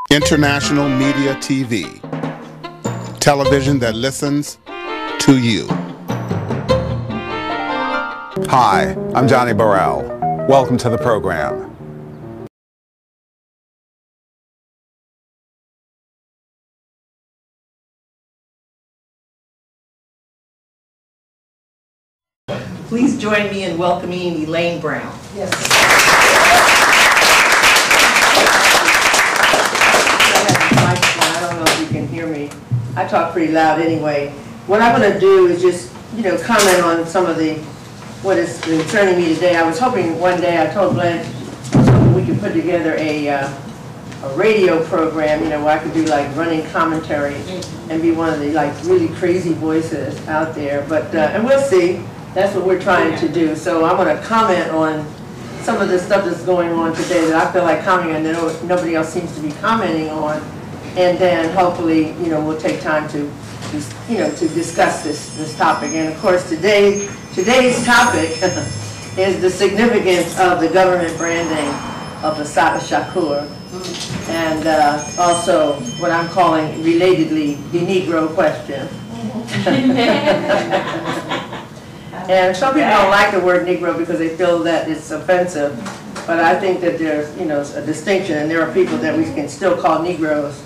International Media TV. Television that listens to you. Hi, I'm Johnnie Burrell. Welcome to the program. Please join me in welcoming Elaine Brown. Yes. I don't know if you can hear me. I talk pretty loud anyway. What I'm going to do is just, comment on some of what is concerning me today. I was hoping one day, I told Blanche, I was hoping we could put together a radio program, where I could do like running commentary and be one of the really crazy voices out there. But and we'll see. That's what we're trying to do. So I'm going to comment on some of the stuff that's going on today that I feel like commenting on that nobody else seems to be commenting on, and then hopefully we'll take time to to discuss this topic. And of course today's topic is the significance of the government branding of Assata Shakur, and also what I'm calling relatedly the Negro question. And some people don't like the word Negro because they feel that it's offensive, but I think that there's a distinction, and there are people that we can still call Negroes,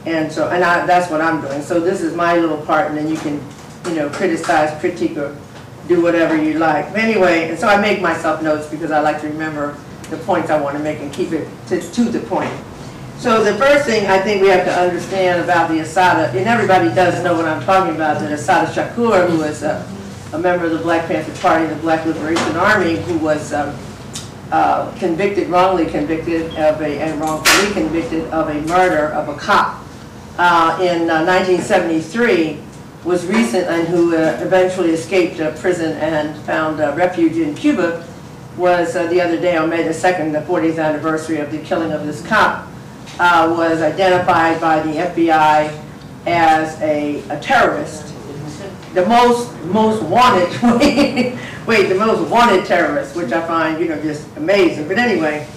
and so that's what I'm doing. So this is my little part, and then you can criticize, critique, or do whatever you like. But anyway, and so I make myself notes because I like to remember the points I want to make and keep it to the point. So the first thing I think we have to understand about the Assata, and everybody does know what I'm talking about, that Assata Shakur, who is a member of the Black Panther Party, the Black Liberation Army, who was wrongfully convicted of a murder of a cop in 1973, was recent, and who eventually escaped prison and found refuge in Cuba, was the other day on May the 2nd, the 40th anniversary of the killing of this cop, was identified by the FBI as a terrorist. The most wanted, the most wanted terrorist, which I find, just amazing. But anyway,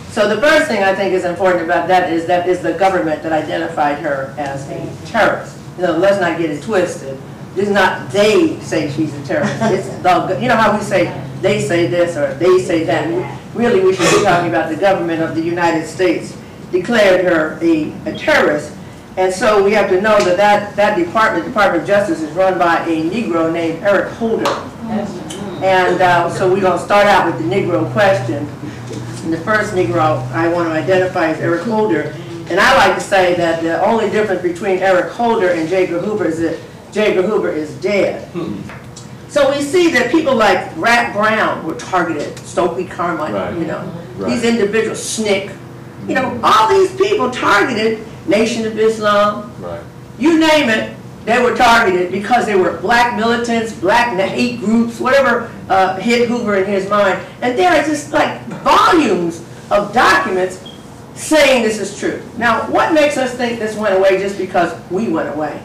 so the first thing I think is important about that is the government that identified her as a terrorist. Let's not get it twisted. It's not they say she's a terrorist. It's the, how we say they say this or they say that. Really, we should be talking about the government of the United States declared her a terrorist. And so we have to know that that Department of Justice, is run by a Negro named Eric Holder. And so we're going to start out with the Negro question. And the first Negro I want to identify is Eric Holder. And I like to say that the only difference between Eric Holder and J. Edgar Hoover is that J. Edgar Hoover is dead. So we see that people like Rat Brown were targeted, Stokely Carmichael, these individuals, SNCC, all these people targeted. Nation of Islam, you name it, they were targeted because they were black militants, black hate groups, whatever hit Hoover in his mind. And there are just like volumes of documents saying this is true. Now, what makes us think this went away just because we went away?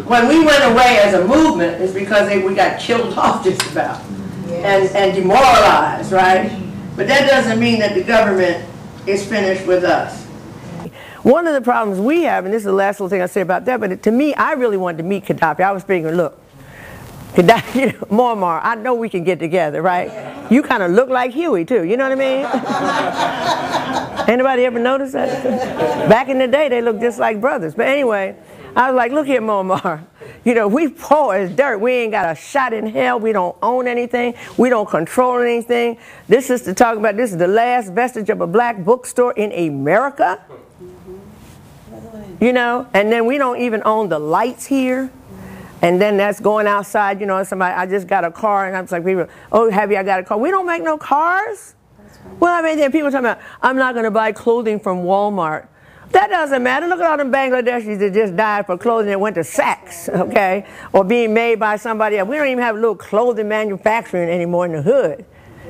When we went away as a movement, it's because we got killed off just about and demoralized, right? But that doesn't mean that the government is finished with us. One of the problems we have, and this is the last little thing I say about that, but to me, I really wanted to meet Gaddafi. I was thinking, look, Gaddafi, Muammar, I know we can get together, right? You kind of look like Huey, too, you know what I mean? Anybody ever notice that? Back in the day, they looked just like brothers. But anyway, I was like, look here, Muammar. We poor as dirt. We ain't got a shot in hell. We don't own anything. We don't control anything. This is to talk about, this is the last vestige of a black bookstore in America. And then we don't even own the lights here. And then that's going outside, somebody, I just got a car, and I'm like, people, oh, have you, I got a car. We don't make no cars. Well, I mean, then people talking about, I'm not going to buy clothing from Walmart. That doesn't matter. Look at all them Bangladeshis that just died for clothing that went to Saks, okay? Or being made by somebody else. We don't even have a little clothing manufacturing anymore in the hood.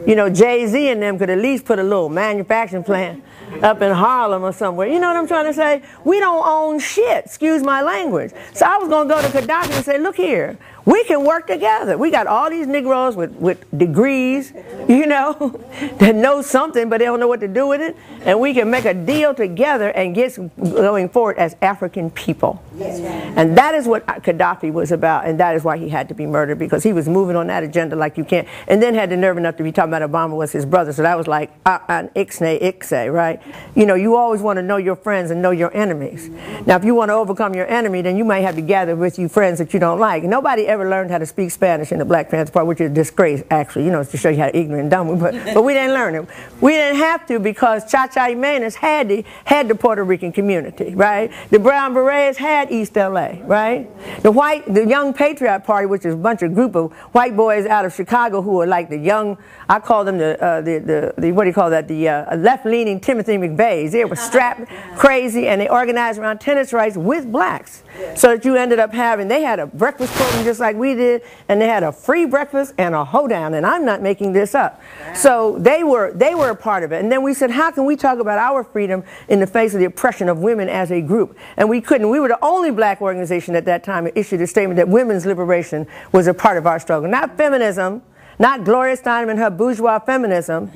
Jay-Z and them could at least put a little manufacturing plant up in Harlem or somewhere. You know what I'm trying to say? We don't own shit, excuse my language. So I was going to go to Gaddafi and say, look here, We can work together. We got all these Negroes with degrees, you know, that know something, but they don't know what to do with it. And we can make a deal together and get going forward as African people. Yes. And that is what Gaddafi was about, and that is why he had to be murdered, because he was moving on that agenda like you can't. And then had the nerve enough to be talking about Obama was his brother. So that was like an ixnay, right? You know, you always want to know your friends and know your enemies. Now, if you want to overcome your enemy, then you might have to gather with you friends that you don't like. Nobody ever learned how to speak Spanish in the Black Panther Party, which is a disgrace, actually, you know, to show you how ignorant and dumb we were. But we didn't learn it. We didn't have to, because Cha-Cha Jimenez had the Puerto Rican community, right? The Brown Berets had East LA, right? The Young Patriot Party, which is a group of white boys out of Chicago who are like the young, I call them the what do you call that, the left-leaning Timothy McVeighs. They were strapped crazy, and they organized around tenants' rights with blacks. So that you ended up having, they had a breakfast program just like we did, and they had a free breakfast and a hoedown, and I'm not making this up. So they were a part of it. And then we said, how can we talk about our freedom in the face of the oppression of women as a group? And we couldn't. We were the only black organization at that time that issued a statement that women's liberation was a part of our struggle. Not feminism, not Gloria Steinem and her bourgeois feminism,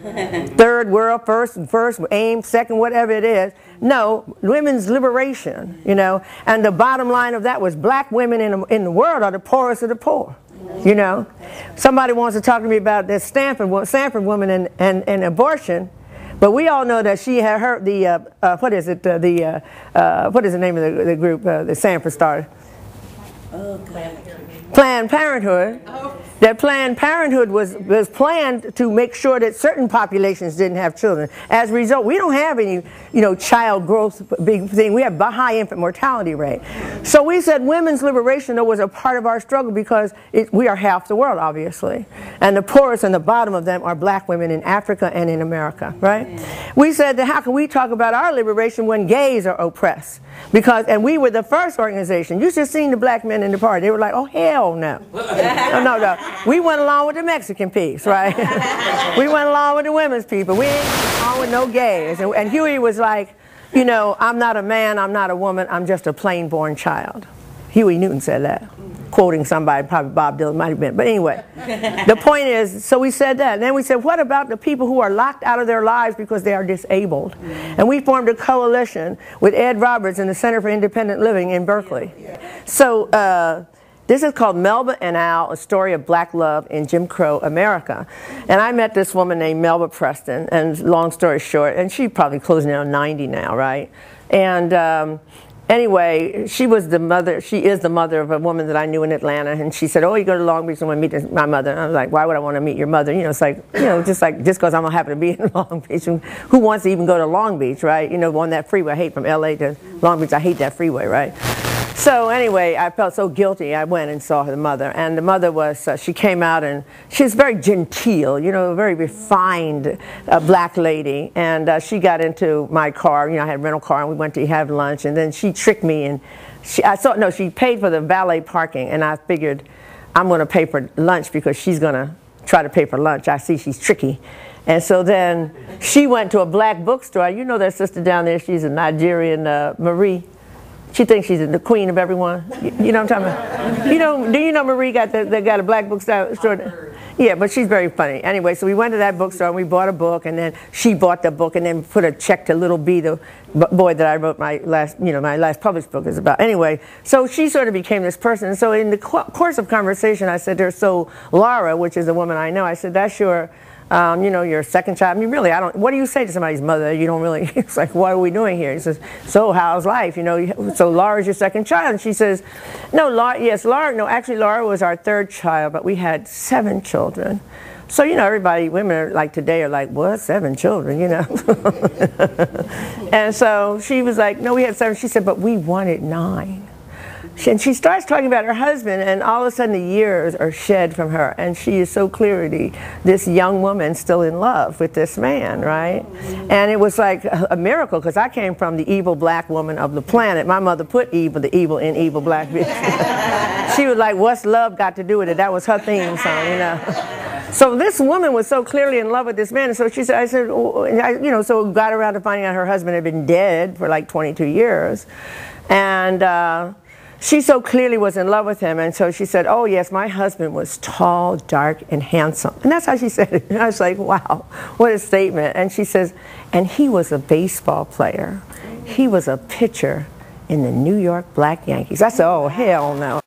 third world, first aim, second, whatever it is. No, women's liberation, you know. And the bottom line of that was black women in the world are the poorest of the poor, you know. Somebody wants to talk to me about this Sanford woman and abortion. But we all know that she had heard what is the name of the group that Sanford started? Planned Parenthood. That Planned Parenthood was planned to make sure that certain populations didn't have children. As a result, we don't have any, you know, child growth big thing. We have a high infant mortality rate. So we said women's liberation, though, was a part of our struggle, because we are half the world, obviously. And the poorest and the bottom of them are black women in Africa and in America, right? We said that how can we talk about our liberation when gays are oppressed? And we were the first organization. You just seen the black men in the party. They were like, oh, hell no. No. We went along with the Mexican piece, right? We went along with the women's people. We ain't along with no gays. And Huey was like, you know, I'm not a man, I'm not a woman, I'm just a plain-born child. Huey Newton said that, quoting somebody, probably Bob Dylan might have been. But anyway, the point is, so we said that. And then we said, what about the people who are locked out of their lives because they are disabled? And we formed a coalition with Ed Roberts and the Center for Independent Living in Berkeley. So this is called Melba and Al, A Story of Black Love in Jim Crow America. And I met this woman named Melba Preston, and long story short, and she's probably closing in on 90 now, right? And anyway, she is the mother of a woman that I knew in Atlanta, and she said, oh, you go to Long Beach and want to meet my mother. And I was like, why would I want to meet your mother? You know, it's like, you know, just because I'm going to happen to be in Long Beach. Who wants to even go to Long Beach, right? You know, on that freeway, I hate from LA to Long Beach, I hate that freeway, right? So anyway, I felt so guilty. I went and saw her mother, and the mother was, she came out, and she was very genteel, you know, a very refined black lady. And she got into my car, you know, I had a rental car, and we went to have lunch, and then she tricked me, and she paid for the valet parking, and I figured I'm going to pay for lunch because she's going to try to pay for lunch. I see she's tricky. And so then she went to a black bookstore. You know that sister down there, she's a Nigerian, Marie. She thinks she's the queen of everyone. You know what I'm talking about? You know, do you know Marie got a black bookstore? Yeah, but she's very funny. Anyway, so we went to that bookstore and we bought a book, and then she bought the book and then put a check to Little B, the boy that I wrote my last published book is about. Anyway, so she sort of became this person. And so in the course of conversation, I said to her, so Laura, which is a woman I know, I said, that's your you know, your second child. I mean, really, what do you say to somebody's mother? You don't really, it's like, what are we doing here? He says, so how's life? You know, so Laura's your second child. And she says, no, actually Laura was our third child, but we had 7 children. So, you know, women are like today are like, what, 7 children, you know? And so she was like, no, we had 7. She said, but we wanted 9. And she starts talking about her husband, and all of a sudden the years are shed from her, and she is so clearly this young woman still in love with this man, right? And it was like a miracle, because I came from the evil black woman of the planet. My mother put the evil in evil black bitch. She was like, what's love got to do with it? That was her theme song, you know. So this woman was so clearly in love with this man, and so she said, you know, so got around to finding out her husband had been dead for like 22 years. And she so clearly was in love with him, and so she said, oh yes, my husband was tall, dark, and handsome. And that's how she said it. And I was like, wow, what a statement. And she says, and he was a baseball player. He was a pitcher in the New York Black Yankees. I said, oh, hell no.